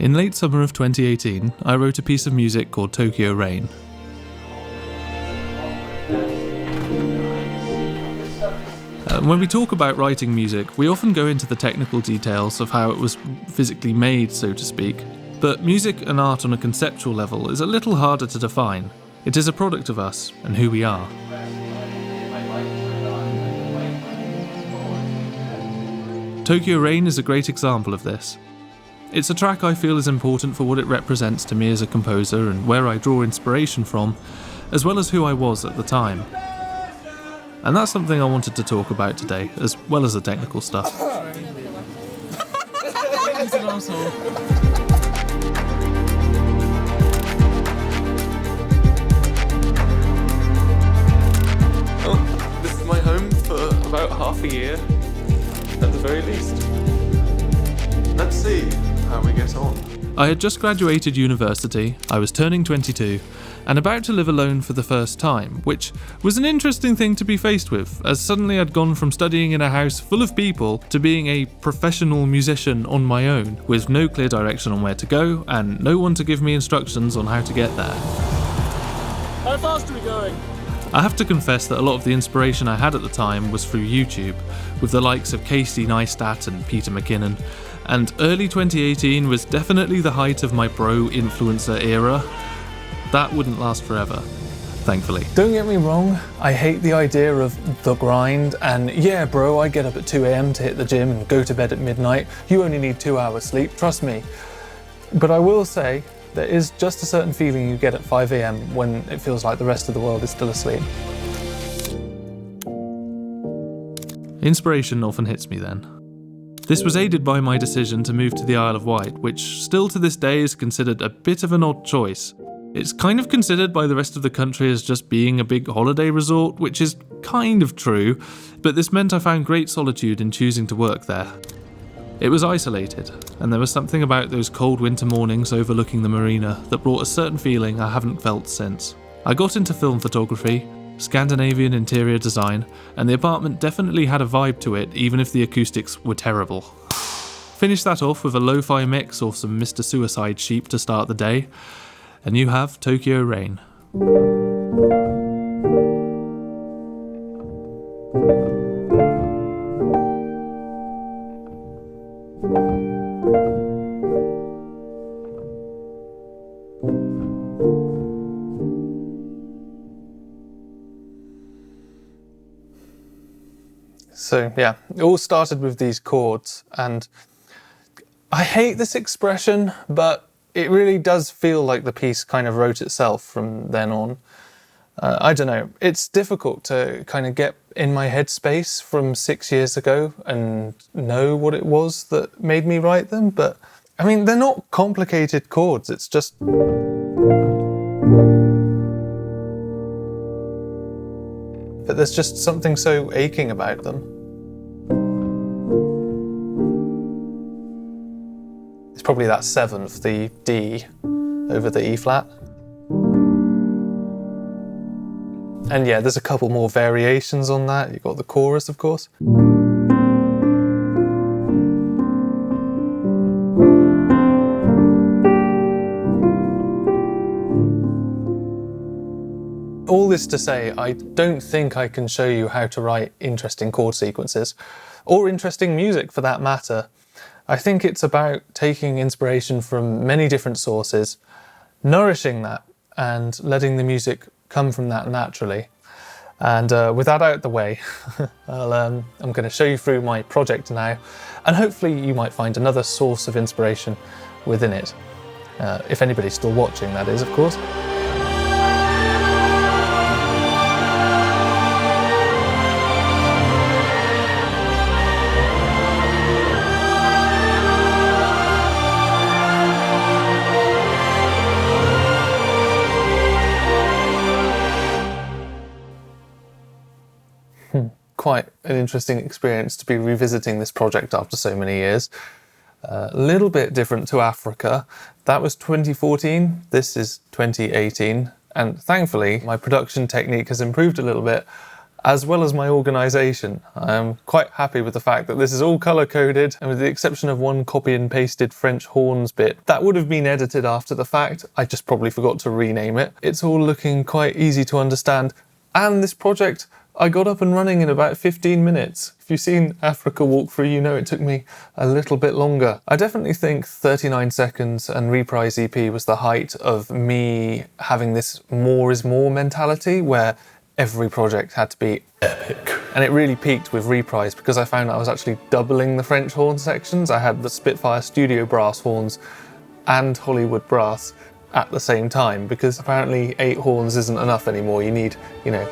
In late summer of 2018, I wrote a piece of music called Tokyo Rain. When we talk about writing music, we often go into the technical details of how it was physically made, so to speak. But music and art on a conceptual level is a little harder to define. It is a product of us and who we are. Tokyo Rain is a great example of this. It's a track I feel is important for what it represents to me as a composer and where I draw inspiration from, as well as who I was at the time. And that's something I wanted to talk about today, as well as the technical stuff. Well, this is my home for about half a year, at the very least. Let's see how we get on. I had just graduated university, I was turning 22, and about to live alone for the first time, which was an interesting thing to be faced with, as suddenly I'd gone from studying in a house full of people to being a professional musician on my own, with no clear direction on where to go, and no one to give me instructions on how to get there. How fast are we going? I have to confess that a lot of the inspiration I had at the time was through YouTube, with the likes of Casey Neistat and Peter McKinnon, and early 2018 was definitely the height of my bro influencer era. That wouldn't last forever, thankfully. Don't get me wrong, I hate the idea of the grind, and yeah bro, I get up at 2 a.m. to hit the gym and go to bed at midnight. You only need 2 hours sleep, trust me. But I will say, there is just a certain feeling you get at 5 a.m. when it feels like the rest of the world is still asleep. Inspiration often hits me then. This was aided by my decision to move to the Isle of Wight, which still to this day is considered a bit of an odd choice. It's kind of considered by the rest of the country as just being a big holiday resort, which is kind of true, but this meant I found great solitude in choosing to work there. It was isolated, and there was something about those cold winter mornings overlooking the marina that brought a certain feeling I haven't felt since. I got into film photography, Scandinavian interior design, and the apartment definitely had a vibe to it even if the acoustics were terrible. Finish that off with a lo-fi mix or some Mr. Suicide Sheep to start the day, and you have Tokyo Rain. So yeah, it all started with these chords, and I hate this expression, but it really does feel like the piece kind of wrote itself from then on. I don't know, it's difficult to kind of get in my headspace from 6 years ago and know what it was that made me write them, but I mean, they're not complicated chords, it's just... But there's just something so aching about them. It's probably that seventh, the D, over the E flat. And yeah, there's a couple more variations on that. You've got the chorus, of course. All this to say, I don't think I can show you how to write interesting chord sequences, or interesting music for that matter. I think it's about taking inspiration from many different sources, nourishing that, and letting the music come from that naturally. And with that out the way, I'm going to show you through my project now, and hopefully you might find another source of inspiration within it. If anybody's still watching, that is, of course. Quite an interesting experience to be revisiting this project after so many years. A little bit different to Africa. That was 2014, this is 2018, and thankfully my production technique has improved a little bit, as well as my organisation. I'm quite happy with the fact that this is all colour-coded, and with the exception of one copy and pasted French horns bit, that would have been edited after the fact. I just probably forgot to rename it. It's all looking quite easy to understand, and this project I got up and running in about 15 minutes. If you've seen Africa Walkthrough, you know it took me a little bit longer. I definitely think 39 Seconds and Reprise EP was the height of me having this more is more mentality, where every project had to be epic. And it really peaked with Reprise because I found I was actually doubling the French horn sections. I had the Spitfire Studio brass horns and Hollywood brass at the same time, because apparently 8 horns isn't enough anymore. You need,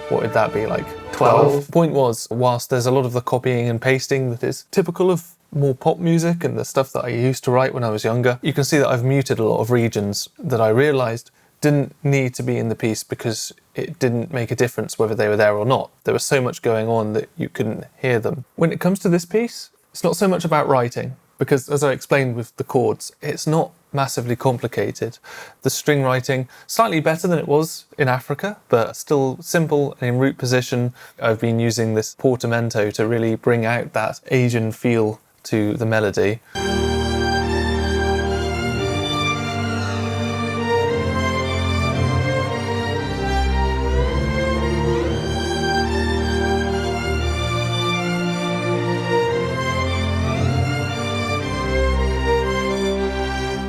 what would that be, like 12? Point was, whilst there's a lot of the copying and pasting that is typical of more pop music and the stuff that I used to write when I was younger, you can see that I've muted a lot of regions that I realised didn't need to be in the piece because it didn't make a difference whether they were there or not. There was so much going on that you couldn't hear them. When it comes to this piece, it's not so much about writing, because as I explained with the chords, it's not massively complicated. The string writing, slightly better than it was in Africa, but still simple and in root position. I've been using this portamento to really bring out that Asian feel to the melody.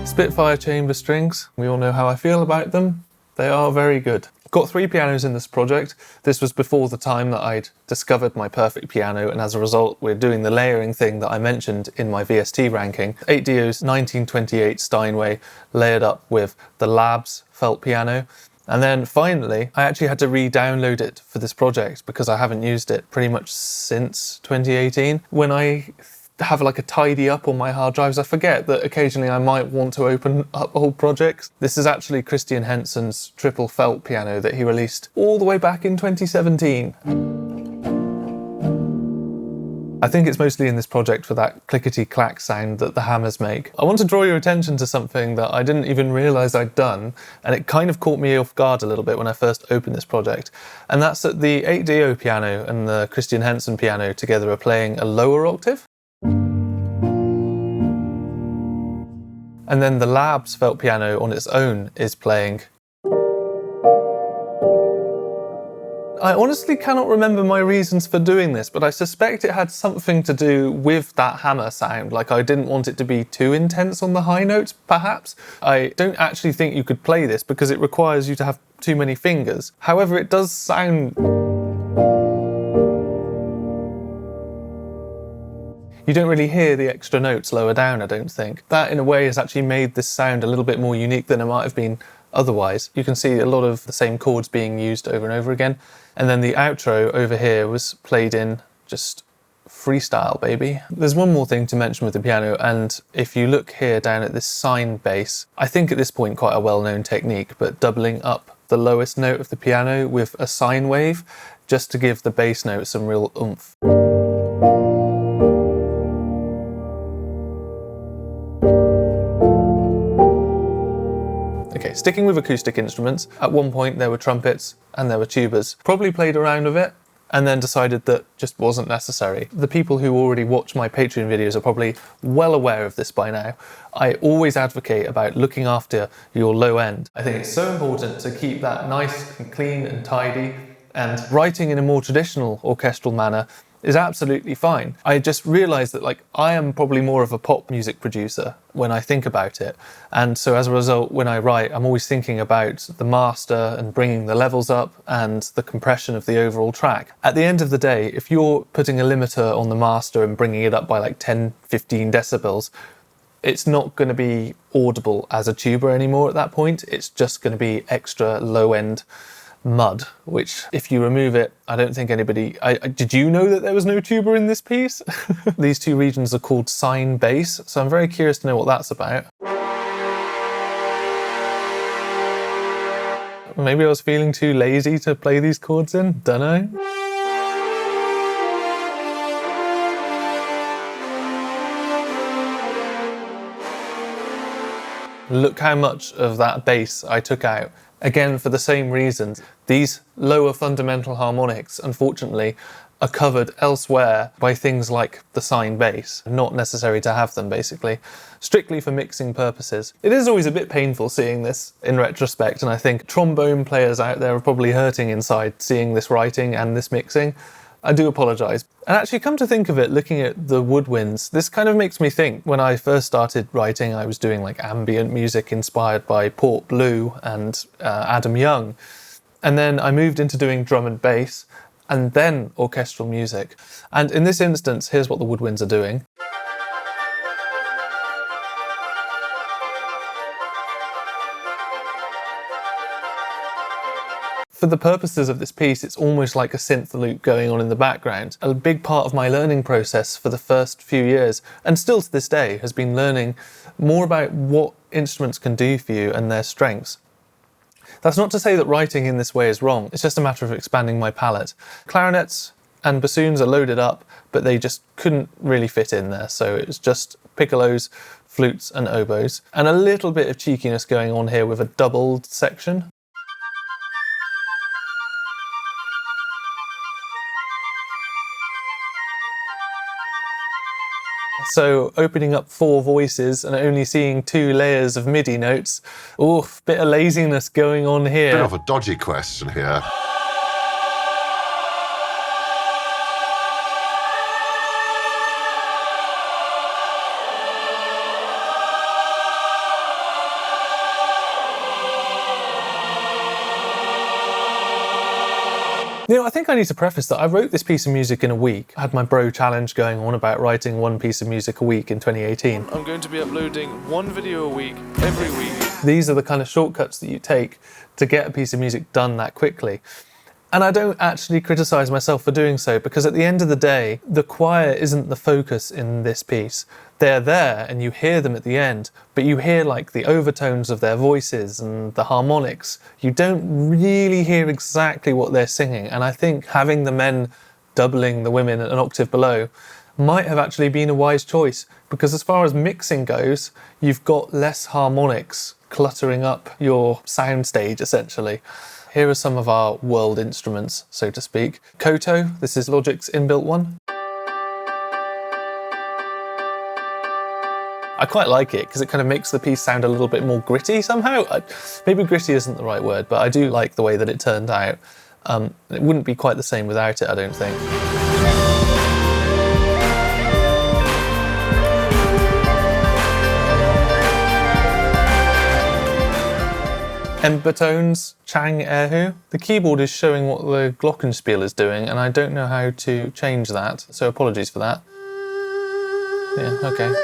Spitfire chamber strings, we all know how I feel about them. They are very good. Got 3 pianos in this project. This was before the time that I'd discovered my perfect piano, and as a result we're doing the layering thing that I mentioned in my VST ranking. 8Dio's 1928 Steinway layered up with the Labs felt piano. And then finally, I actually had to re-download it for this project because I haven't used it pretty much since 2018. When I have like a tidy up on my hard drives, I forget that occasionally I might want to open up old projects. This is actually Christian Henson's triple felt piano that he released all the way back in 2017. I think it's mostly in this project for that clickety-clack sound that the hammers make. I want to draw your attention to something that I didn't even realise I'd done, and it kind of caught me off guard a little bit when I first opened this project. And that's that the 8Dio piano and the Christian Henson piano together are playing a lower octave. And then the Labs felt piano on its own is playing. I honestly cannot remember my reasons for doing this, but I suspect it had something to do with that hammer sound. Like, I didn't want it to be too intense on the high notes, perhaps. I don't actually think you could play this because it requires you to have too many fingers. However, it does sound... You don't really hear the extra notes lower down, I don't think. That, in a way, has actually made this sound a little bit more unique than it might have been otherwise. You can see a lot of the same chords being used over and over again. And then the outro over here was played in just freestyle, baby. There's one more thing to mention with the piano, and if you look here down at this sine bass, I think at this point quite a well-known technique, but doubling up the lowest note of the piano with a sine wave just to give the bass note some real oomph. Okay, sticking with acoustic instruments, at one point there were trumpets and there were tubas. Probably played around with it and then decided that just wasn't necessary. The people who already watch my Patreon videos are probably well aware of this by now. I always advocate about looking after your low end. I think it's so important to keep that nice and clean and tidy, and writing in a more traditional orchestral manner is absolutely fine. I just realised that I am probably more of a pop music producer when I think about it. And so as a result, when I write, I'm always thinking about the master and bringing the levels up and the compression of the overall track. At the end of the day, if you're putting a limiter on the master and bringing it up by 10, 15 decibels, it's not going to be audible as a tuba anymore at that point. It's just going to be extra low-end mud, which if you remove it, I don't think anybody... did you know that there was no tuba in this piece? These two regions are called sine bass, so I'm very curious to know what that's about. Maybe I was feeling too lazy to play these chords in, dunno. Look how much of that bass I took out. Again, for the same reasons. These lower fundamental harmonics, unfortunately, are covered elsewhere by things like the sine bass. Not necessary to have them, basically. Strictly for mixing purposes. It is always a bit painful seeing this in retrospect, and I think trombone players out there are probably hurting inside seeing this writing and this mixing. I do apologise. And actually, come to think of it, looking at the Woodwinds, this kind of makes me think, when I first started writing, I was doing like ambient music inspired by Port Blue and Adam Young. And then I moved into doing drum and bass, and then orchestral music. And in this instance, here's what the Woodwinds are doing. For the purposes of this piece, it's almost like a synth loop going on in the background. A big part of my learning process for the first few years, and still to this day, has been learning more about what instruments can do for you and their strengths. That's not to say that writing in this way is wrong, it's just a matter of expanding my palette. Clarinets and bassoons are loaded up, but they just couldn't really fit in there, so it's just piccolos, flutes and oboes, and a little bit of cheekiness going on here with a doubled section. So opening up 4 voices and only seeing 2 layers of MIDI notes. Oof, bit of laziness going on here. Bit of a dodgy question here. You know, I think I need to preface that I wrote this piece of music in a week. I had my bro challenge going on about writing 1 piece of music a week in 2018. I'm going to be uploading 1 video a week, every week. These are the kind of shortcuts that you take to get a piece of music done that quickly. And I don't actually criticise myself for doing so, because at the end of the day, the choir isn't the focus in this piece. They're there and you hear them at the end, but you hear like the overtones of their voices and the harmonics. You don't really hear exactly what they're singing, and I think having the men doubling the women an octave below might have actually been a wise choice, because as far as mixing goes, you've got less harmonics cluttering up your soundstage essentially. Here are some of our world instruments, so to speak. Koto, this is Logic's inbuilt one. I quite like it because it kind of makes the piece sound a little bit more gritty somehow. Maybe gritty isn't the right word, but I do like the way that it turned out. It wouldn't be quite the same without it, I don't think. Embertones, Chang Erhu. The keyboard is showing what the glockenspiel is doing, and I don't know how to change that, so apologies for that. Yeah, okay.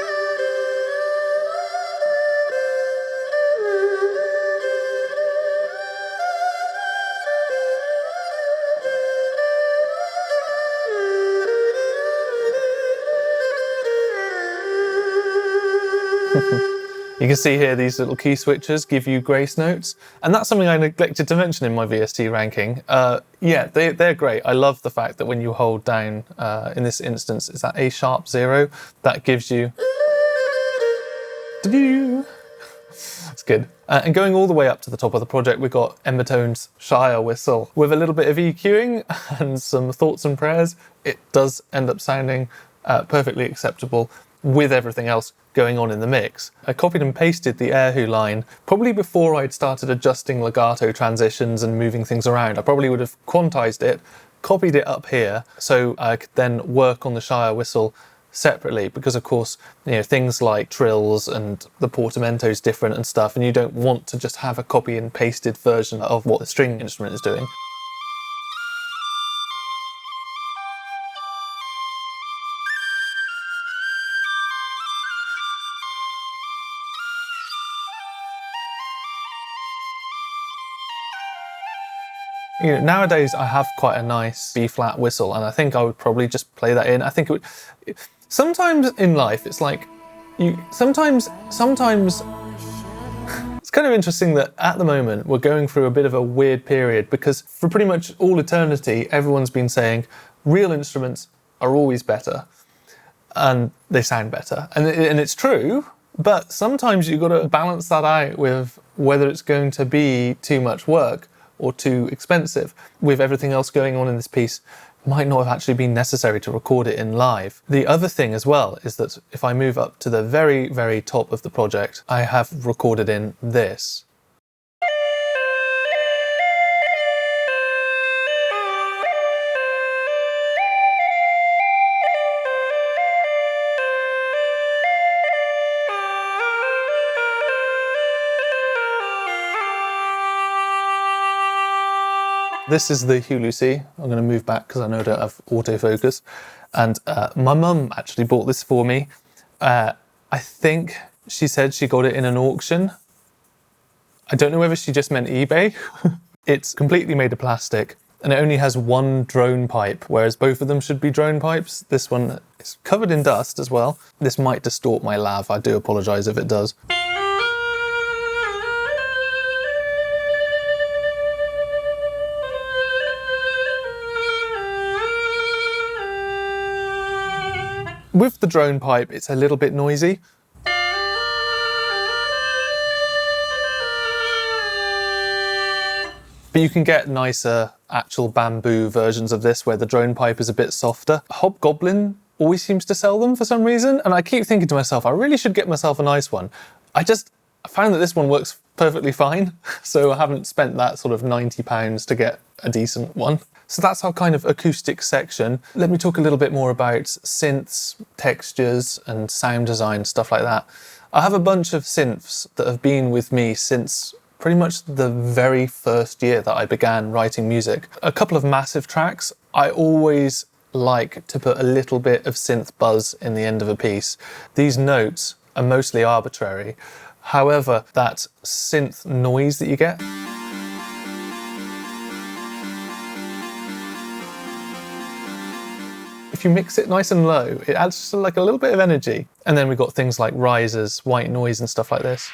You can see here these little key switches give you grace notes, and that's something I neglected to mention in my VST ranking. Yeah, they're great. I love the fact that when you hold down, in this instance, is that A sharp 0, that gives you... It's good. And going all the way up to the top of the project, we've got Embertone's Shire Whistle. With a little bit of EQing and some thoughts and prayers, it does end up sounding perfectly acceptable with everything else going on in the mix. I copied and pasted the Erhu line probably before I'd started adjusting legato transitions and moving things around. I probably would have quantized it, copied it up here, so I could then work on the Shire Whistle separately, because of course, you know, things like trills and the portamento's different and stuff, and you don't want to just have a copy and pasted version of what the string instrument is doing. You know, nowadays I have quite a nice B-flat whistle, and I think I would probably just play that in. I think it would... Sometimes in life, it's like... Sometimes... It's kind of interesting that at the moment we're going through a bit of a weird period, because for pretty much all eternity, everyone's been saying real instruments are always better, and they sound better. And it's true. But sometimes you've got to balance that out with whether it's going to be too much work or too expensive. With everything else going on in this piece, it might not have actually been necessary to record it in live. The other thing as well is that if I move up to the very, very top of the project, I have recorded in this. This is the Hulu C. I'm going to move back because I know I don't have autofocus. And my mum actually bought this for me. I think she said she got it in an auction. I don't know whether she just meant eBay. It's completely made of plastic and it only has one drone pipe, whereas both of them should be drone pipes. This one is covered in dust as well. This might distort my lav. I do apologise if it does. With the drone pipe, it's a little bit noisy. But you can get nicer actual bamboo versions of this where the drone pipe is a bit softer. Hobgoblin always seems to sell them for some reason, and I keep thinking to myself, I really should get myself a nice one. I found that this one works perfectly fine, so I haven't spent that sort of £90 to get a decent one. So that's our kind of acoustic section. Let me talk a little bit more about synths, textures, and sound design, stuff like that. I have a bunch of synths that have been with me since pretty much the very first year that I began writing music. A couple of massive tracks, I always like to put a little bit of synth buzz in the end of a piece. These notes are mostly arbitrary. However, that synth noise that you get, if you mix it nice and low, it adds just like a little bit of energy. And then we've got things like risers, white noise and stuff like this.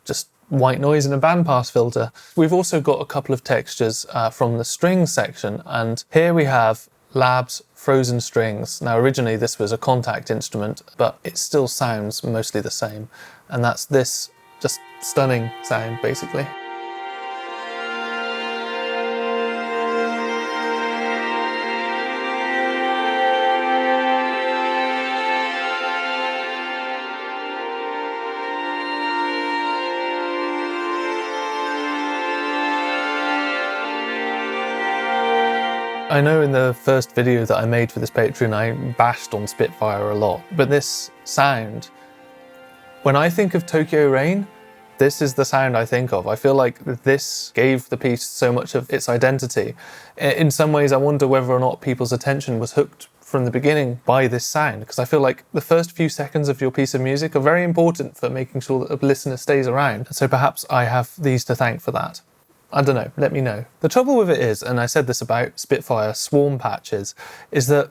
Just white noise and a bandpass filter. We've also got a couple of textures from the strings section, and here we have Lab's frozen strings. Now originally this was a contact instrument, but it still sounds mostly the same, and that's this just stunning sound basically. I know in the first video that I made for this Patreon, I bashed on Spitfire a lot, but this sound, when I think of Tokyo Rain, this is the sound I think of. I feel like this gave the piece so much of its identity. In some ways, I wonder whether or not people's attention was hooked from the beginning by this sound, because I feel like the first few seconds of your piece of music are very important for making sure that the listener stays around. So perhaps I have these to thank for that. I don't know, let me know. The trouble with it is, and I said this about Spitfire swarm patches, is that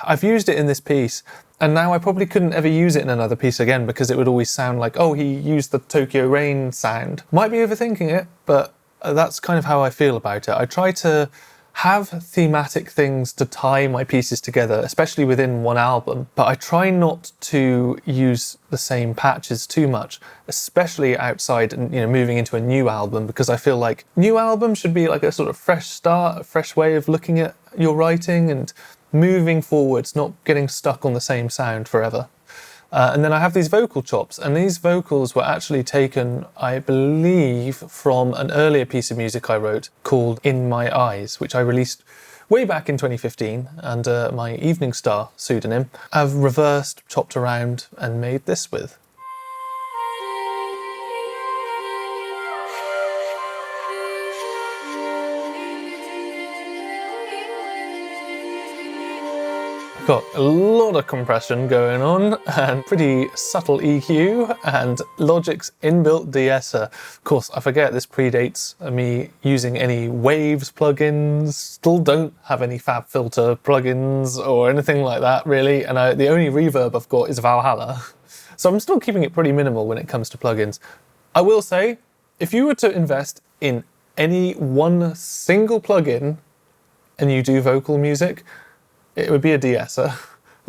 I've used it in this piece and now I probably couldn't ever use it in another piece again because it would always sound like, oh, he used the Tokyo Rain sound. Might be overthinking it, but that's kind of how I feel about it. I try to have thematic things to tie my pieces together, especially within one album, but I try not to use the same patches too much, especially outside and moving into a new album, because I feel like new album should be like a sort of fresh start, a fresh way of looking at your writing and moving forwards, not getting stuck on the same sound forever. And then I have these vocal chops, and these vocals were actually taken, I believe, from an earlier piece of music I wrote called In My Eyes, which I released way back in 2015 under my Evening Star pseudonym. I've reversed, chopped around, and made this with. Got a lot of compression going on and pretty subtle EQ and Logic's inbuilt de-esser. Of course, I forget this predates me using any Waves plugins, still don't have any FabFilter plugins or anything like that really, and the only reverb I've got is Valhalla. So I'm still keeping it pretty minimal when it comes to plugins. I will say, if you were to invest in any one single plugin and you do vocal music, it would be a de-esser.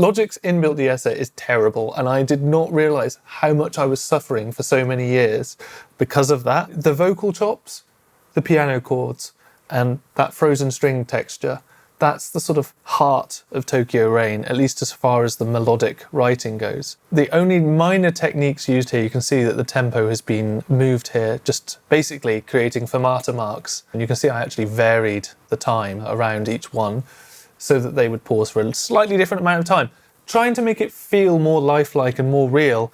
Logic's inbuilt de-esser is terrible, and I did not realise how much I was suffering for so many years because of that. The vocal chops, the piano chords, and that frozen string texture, that's the sort of heart of Tokyo Rain, at least as far as the melodic writing goes. The only minor techniques used here, you can see that the tempo has been moved here, just basically creating fermata marks. And you can see I actually varied the time around each one, so that they would pause for a slightly different amount of time, trying to make it feel more lifelike and more real,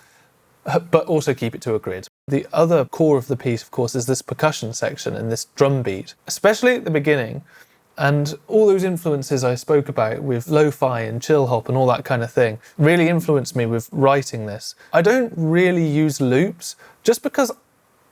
but also keep it to a grid. The other core of the piece, of course, is this percussion section and this drum beat, especially at the beginning. And all those influences I spoke about with lo-fi and chill hop and all that kind of thing really influenced me with writing this. I don't really use loops, just because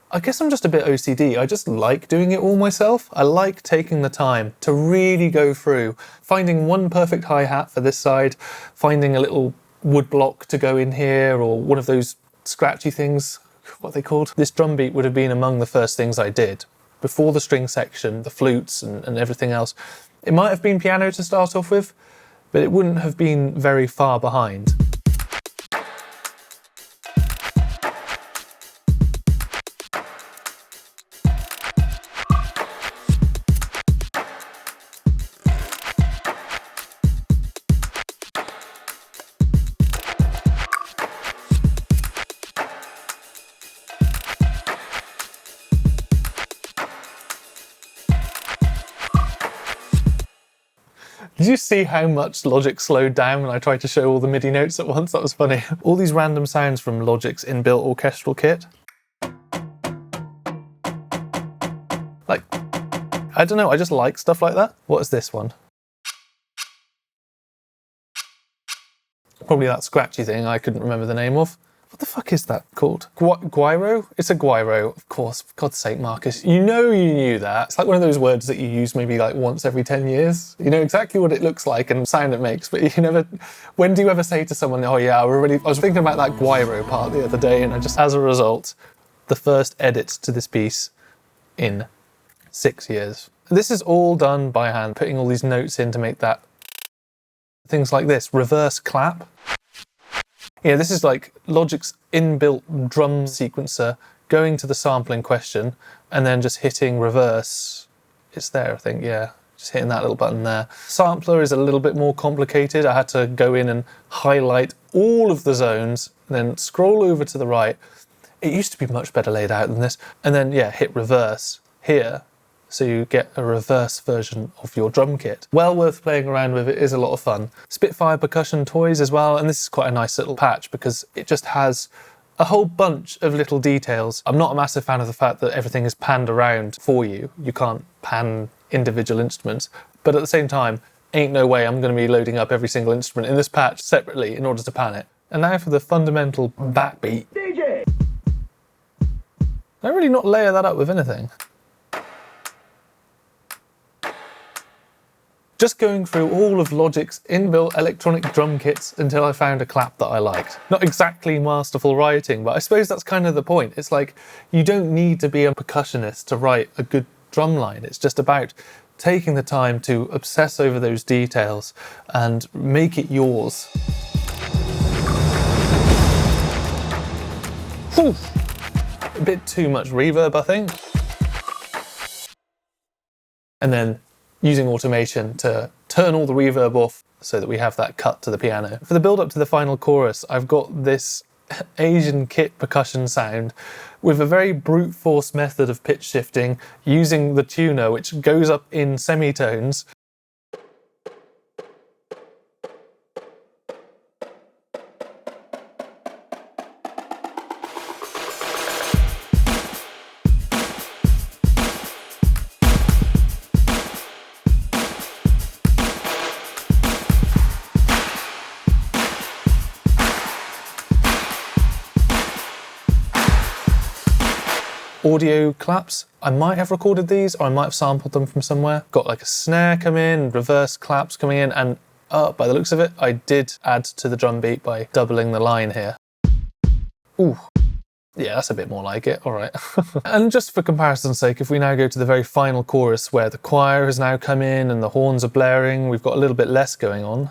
I guess I'm just a bit OCD. I just like doing it all myself. I like taking the time to really go through, finding one perfect hi-hat for this side, finding a little wood block to go in here, or one of those scratchy things, what are they called? This drum beat would have been among the first things I did. Before the string section, the flutes and everything else. It might have been piano to start off with, but it wouldn't have been very far behind. Did you see how much Logic slowed down when I tried to show all the MIDI notes at once? That was funny. All these random sounds from Logic's inbuilt orchestral kit. Like, I don't know, I just like stuff like that. What is this one? Probably that scratchy thing I couldn't remember the name of. What the fuck is that called? Gyro? It's a gyro, of course. For God's sake, Marcus. You know you knew that. It's like one of those words that you use maybe like once every 10 years. You know exactly what it looks like and sound it makes, but you never... When do you ever say to someone, oh yeah, I was thinking about that gyro part the other day, and as a result, the first edit to this piece in 6 years. This is all done by hand, putting all these notes in to make that... Things like this, reverse clap. Yeah, this is like Logic's inbuilt drum sequencer going to the sample in question and then just hitting reverse. It's there, I think, yeah. Just hitting that little button there. Sampler is a little bit more complicated. I had to go in and highlight all of the zones, and then scroll over to the right. It used to be much better laid out than this. And then, yeah, hit reverse here. So you get a reverse version of your drum kit. Well worth playing around with, it is a lot of fun. Spitfire percussion toys as well, and this is quite a nice little patch because it just has a whole bunch of little details. I'm not a massive fan of the fact that everything is panned around for you. You can't pan individual instruments, but at the same time, ain't no way I'm going to be loading up every single instrument in this patch separately in order to pan it. And now for the fundamental backbeat. DJ! I really not layer that up with anything. Just going through all of Logic's inbuilt electronic drum kits until I found a clap that I liked. Not exactly masterful writing, but I suppose that's kind of the point. It's like, you don't need to be a percussionist to write a good drum line. It's just about taking the time to obsess over those details and make it yours. Whew. A bit too much reverb, I think. And then using automation to turn all the reverb off so that we have that cut to the piano. For the build up to the final chorus, I've got this Asian kit percussion sound with a very brute force method of pitch shifting using the tuner, which goes up in semitones. Audio claps. I might have recorded these, or I might have sampled them from somewhere. Got like a snare come in, reverse claps coming in, and by the looks of it, I did add to the drum beat by doubling the line here. Ooh. Yeah, that's a bit more like it, all right. And just for comparison's sake, if we now go to the very final chorus where the choir has now come in and the horns are blaring, we've got a little bit less going on.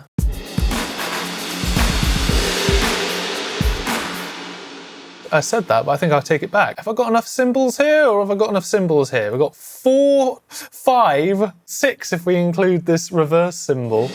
I said that, but I think I'll take it back. Have I got enough cymbals here, or have I got enough cymbals here? We've got 4, 5, 6 if we include this reverse cymbal.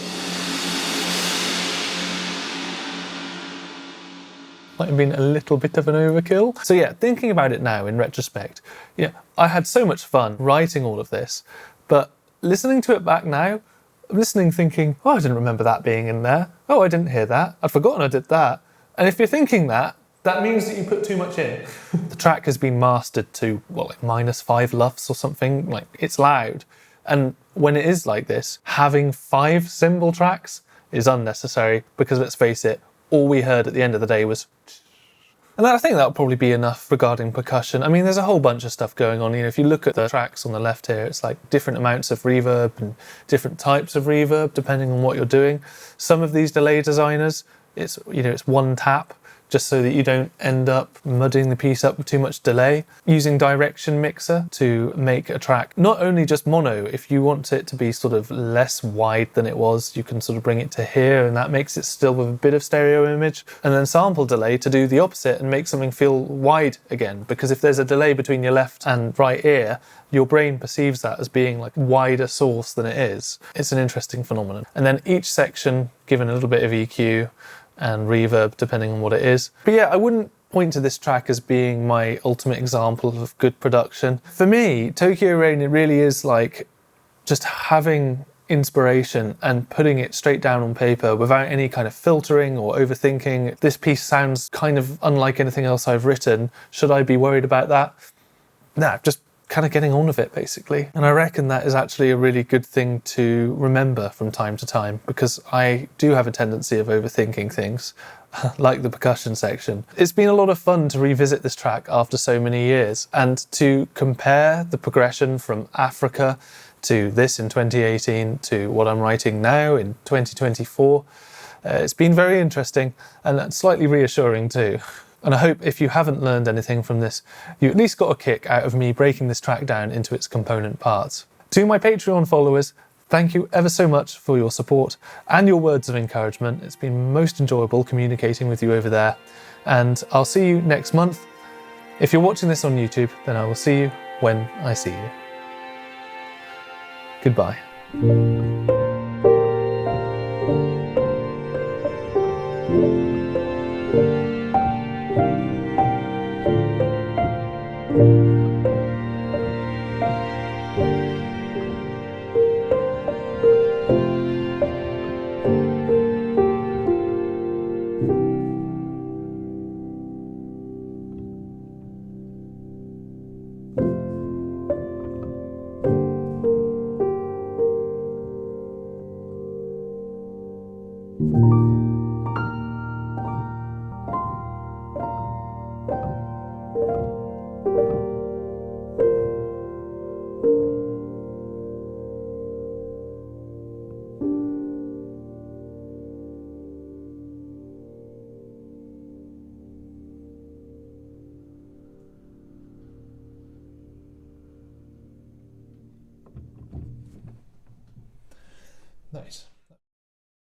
Might have been a little bit of an overkill. So yeah, thinking about it now in retrospect, yeah, I had so much fun writing all of this, but listening to it back now, I'm listening thinking, oh, I didn't remember that being in there. Oh, I didn't hear that. I'd forgotten I did that. And if you're thinking that, that means that you put too much in. The track has been mastered to, well, like -5 LUFS or something. Like, it's loud. And when it is like this, having 5 cymbal tracks is unnecessary because, let's face it, all we heard at the end of the day was... And I think that'll probably be enough regarding percussion. I mean, there's a whole bunch of stuff going on. You know, if you look at the tracks on the left here, it's like different amounts of reverb and different types of reverb depending on what you're doing. Some of these delay designers, it's, you know, it's one tap, just so that you don't end up mudding the piece up with too much delay. Using direction mixer to make a track not only just mono, if you want it to be sort of less wide than it was, you can sort of bring it to here, and that makes it still with a bit of stereo image. And then sample delay to do the opposite and make something feel wide again, because if there's a delay between your left and right ear, your brain perceives that as being like wider source than it is. It's an interesting phenomenon. And then each section given a little bit of EQ and reverb depending on what it is. But yeah, I wouldn't point to this track as being my ultimate example of good production. For me, Tokyo Rain, it really is like just having inspiration and putting it straight down on paper without any kind of filtering or overthinking. This piece sounds kind of unlike anything else I've written. Should I be worried about that? Nah, just kind of getting on with it, basically. And I reckon that is actually a really good thing to remember from time to time, because I do have a tendency of overthinking things, like the percussion section. It's been a lot of fun to revisit this track after so many years, and to compare the progression from Africa to this in 2018 to what I'm writing now in 2024. It's been very interesting and slightly reassuring too. And I hope if you haven't learned anything from this, you at least got a kick out of me breaking this track down into its component parts. To my Patreon followers, thank you ever so much for your support and your words of encouragement. It's been most enjoyable communicating with you over there. And I'll see you next month. If you're watching this on YouTube, then I will see you when I see you. Goodbye. Nice.